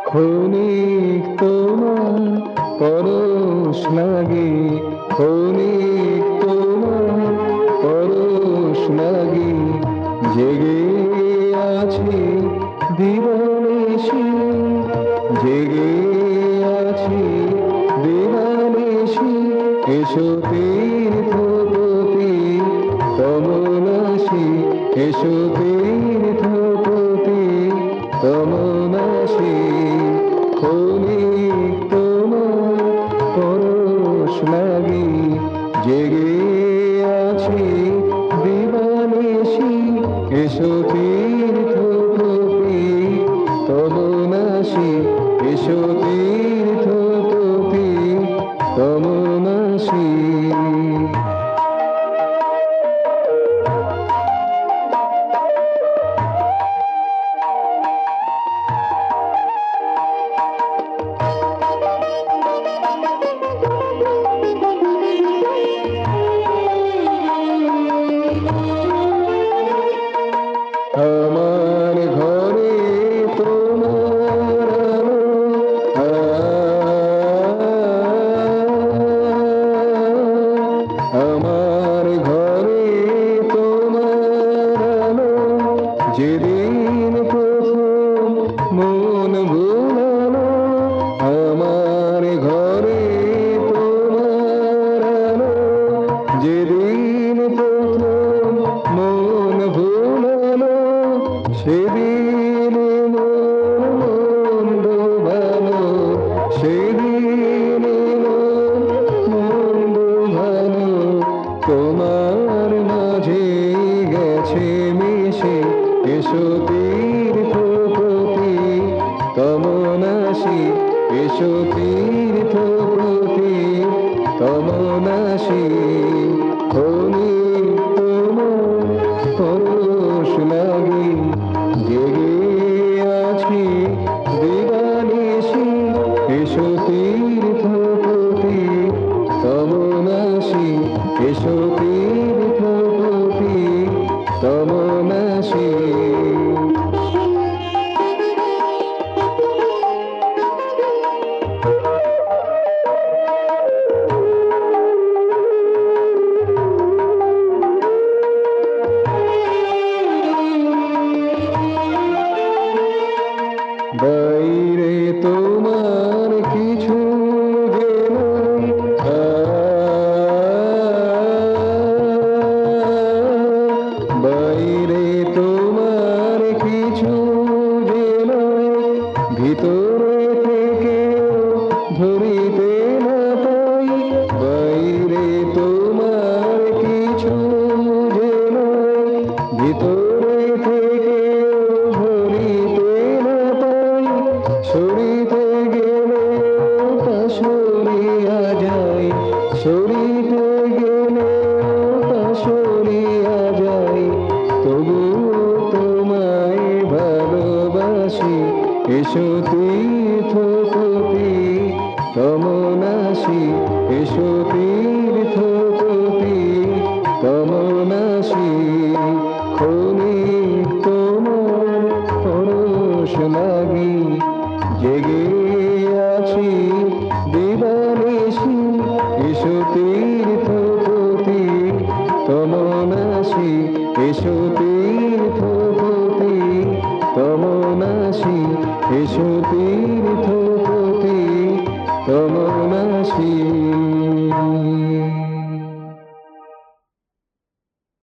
ক্ষণিক তোমার পরশ লাগে, ক্ষণিক তোমার পরশ লাগে, জেগে আছি দিবানিশি, জেগে আছি দিবানিশি। এসো তীর্থপতি তমনাসি, এসো তীর্থপতি তমনাসি। ক্ষণিক তোমার পরশ লাগে, জেগে আছি দিবানিশি। এসো তীর্থপতি তমনাসি, এসো তীর্থপতি তমনাসি। আমার ঘরে তোমার আলো, আমার ঘরে তোমার আলো, যেদিন প্রথম মন ভুলালো। আমার ঘরে তোমার আলো, যেদিন প্রথম মন ভুলালো। সেদিন মন মন্দ ভালো, সেদিন মন্দ ভালো, তোমার মাঝে গেছে মিশে। এসো তীর্থপতি তমনাসি, এসো তীর্থপতি তমনাসি। ক্ষণিক তোমার পরশ লাগে, জেগে আছি দিবানিশি। এসো তীর্থপতি তমনাসি, এসো তীর্থপতি তমনাসি। বাইরে তোমার কিছু যে নাই, বাইরে তোমার কিছু যে নাই, ভিতরে থেকে ধরিতে না পাই। বাইরে তোমার কিছু যে নাই, ভিতরে থেকে ধরিতে না পাই। সরিতে গেলে তা সরিয়া যায়, সরিতে গেলে তা সরিয়া যায়, তবু তোমায় ভালোবাসি। এসো তীর্থপতি তমনাসি, এসো তীর্থপতি তমনাসি। ক্ষণিক তোমার পরশ লাগে, জেগে আছি দিবানিশি। এসো তীর্থপতি তমনাসি, এসো তীর্থপতি তমনাসি, এসো তীর্থপতি তমনাসি।